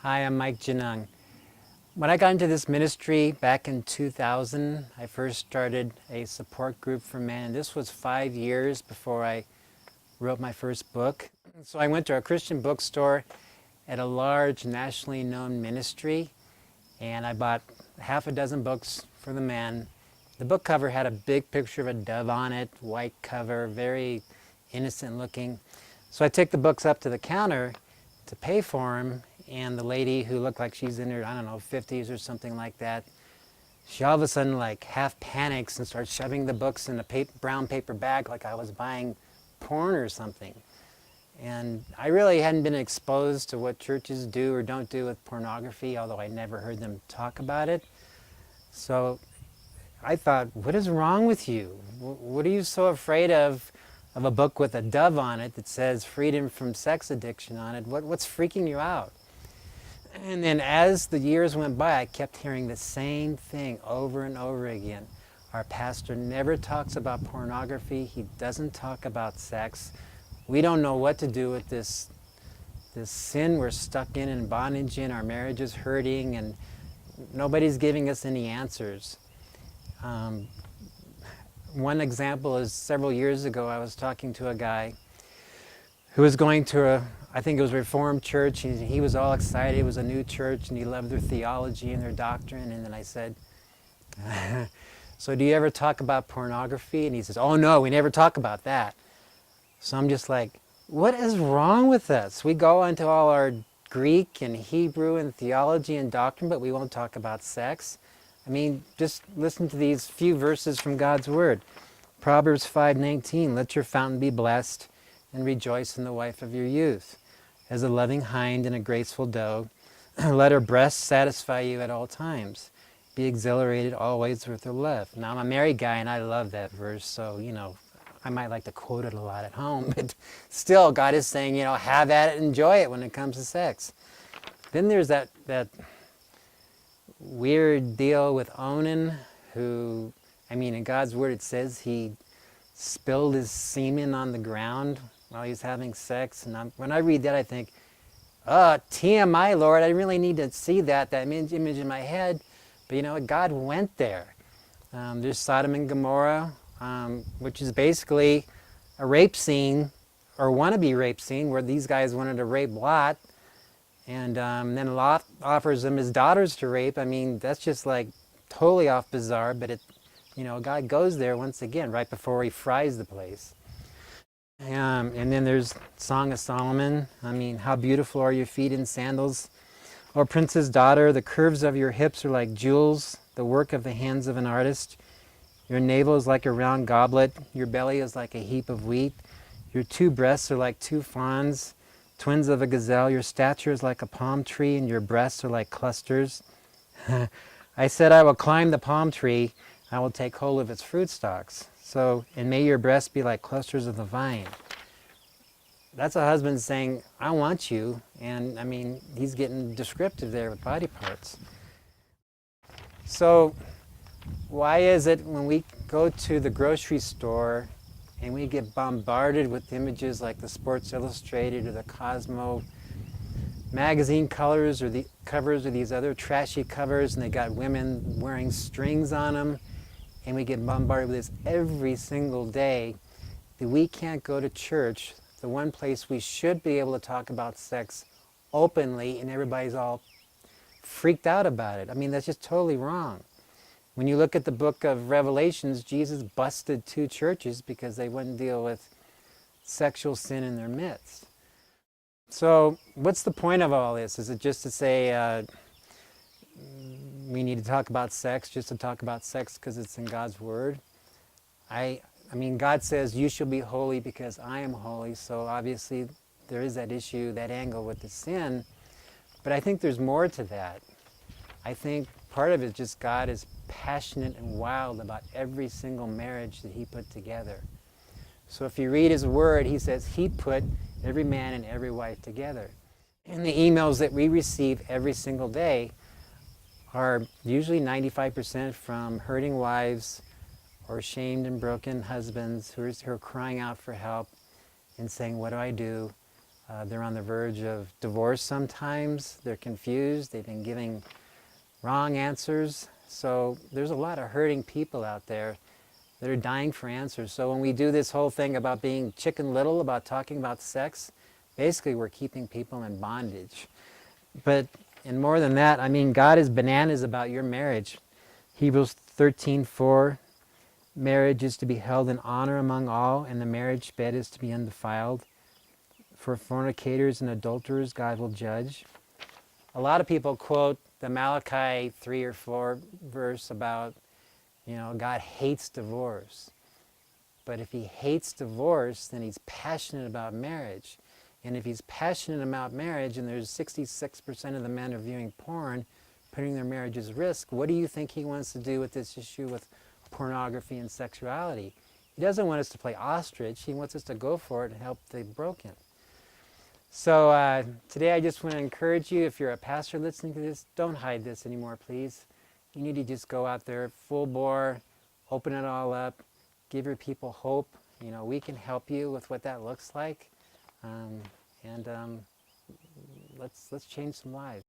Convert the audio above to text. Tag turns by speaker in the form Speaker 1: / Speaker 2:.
Speaker 1: Hi, I'm Mike Janung. When I got into this ministry back in 2000, I first started a support group for men. This was 5 years before I wrote my first book. So I went to a Christian bookstore at a large nationally known ministry, and I bought half a dozen books for the men. The book cover had a big picture of a dove on it, white cover, very innocent looking. So I took the books up to the counter to pay for them, and the lady, who looked like she's in her, I don't know, 50s or something like that, she all of a sudden like half panics and starts shoving the books in a brown paper bag like I was buying porn or something. And I really hadn't been exposed to what churches do or don't do with pornography, although I never heard them talk about it. So I thought, what is wrong with you? What are you so afraid of a book with a dove on it that says freedom from sex addiction on it? What's freaking you out? And then as the years went by, I kept hearing the same thing over and over again. Our pastor never talks about pornography. He doesn't talk about sex. We don't know what to do with this sin we're stuck in bondage in. Our marriage is hurting, and nobody's giving us any answers. One example is several years ago, I was talking to a guy who was going to I think it was a Reformed church, and he was all excited. It was a new church, and he loved their theology and their doctrine. And then I said, so do you ever talk about pornography? And he says, oh no, we never talk about that. So I'm just like, what is wrong with us? We go into all our Greek and Hebrew and theology and doctrine, but we won't talk about sex. I mean, just listen to these few verses from God's Word. Proverbs 5:19, let your fountain be blessed, and rejoice in the wife of your youth. As a loving hind and a graceful doe, let her breast satisfy you at all times. Be exhilarated always with her love. Now, I'm a married guy, and I love that verse, so, I might like to quote it a lot at home, but still, God is saying, have at it, enjoy it when it comes to sex. Then there's that weird deal with Onan, who, in God's Word it says he spilled his semen on the ground while he was having sex. And when I read that, I think, TMI, Lord, I really need to see that image in my head. But you know what? God went there. There's Sodom and Gomorrah, which is basically a rape scene, or wannabe rape scene, where these guys wanted to rape Lot. And then Lot offers them his daughters to rape. That's just like totally off bizarre, but God goes there once again, right before he fries the place. And then there's Song of Solomon. How beautiful are your feet in sandals. O princess daughter, the curves of your hips are like jewels, the work of the hands of an artist. Your navel is like a round goblet. Your belly is like a heap of wheat. Your two breasts are like two fawns, twins of a gazelle. Your stature is like a palm tree, and your breasts are like clusters. I said, I will climb the palm tree. I will take hold of its fruit stalks. So, and may your breasts be like clusters of the vine. That's a husband saying, I want you. And he's getting descriptive there with body parts. So, why is it when we go to the grocery store and we get bombarded with images like the Sports Illustrated or the Cosmo magazine covers or these other trashy covers, and they got women wearing strings on them, and we get bombarded with this every single day, that we can't go to church, the one place we should be able to talk about sex openly, and everybody's all freaked out about it? That's just totally wrong. When you look at the book of Revelations, Jesus busted 2 churches because they wouldn't deal with sexual sin in their midst. So what's the point of all this? Is it just to say we need to talk about sex just to talk about sex because it's in God's Word? God says, you shall be holy because I am holy, so obviously there is that issue, that angle with the sin. But I think there's more to that. I think part of it is just God is passionate and wild about every single marriage that he put together. So if you read his Word, he says he put every man and every wife together. And the emails that we receive every single day are usually 95% from hurting wives or shamed and broken husbands who are crying out for help and saying, what do I do? They're on the verge of divorce sometimes. They're confused. They've been giving wrong answers. So there's a lot of hurting people out there that are dying for answers. So when we do this whole thing about being Chicken Little, about talking about sex, basically we're keeping people in bondage. But and more than that, I mean, God is bananas about your marriage. Hebrews 13:4, marriage is to be held in honor among all, and the marriage bed is to be undefiled. For fornicators and adulterers, God will judge. A lot of people quote the Malachi 3 or 4 verse about, God hates divorce. But if he hates divorce, then he's passionate about marriage. And if he's passionate about marriage, and there's 66% of the men are viewing porn, putting their marriages at risk, what do you think he wants to do with this issue with pornography and sexuality? He doesn't want us to play ostrich. He wants us to go for it and help the broken. So today I just want to encourage you, if you're a pastor listening to this, don't hide this anymore, please. You need to just go out there full bore, open it all up, give your people hope. We can help you with what that looks like. And let's change some lives.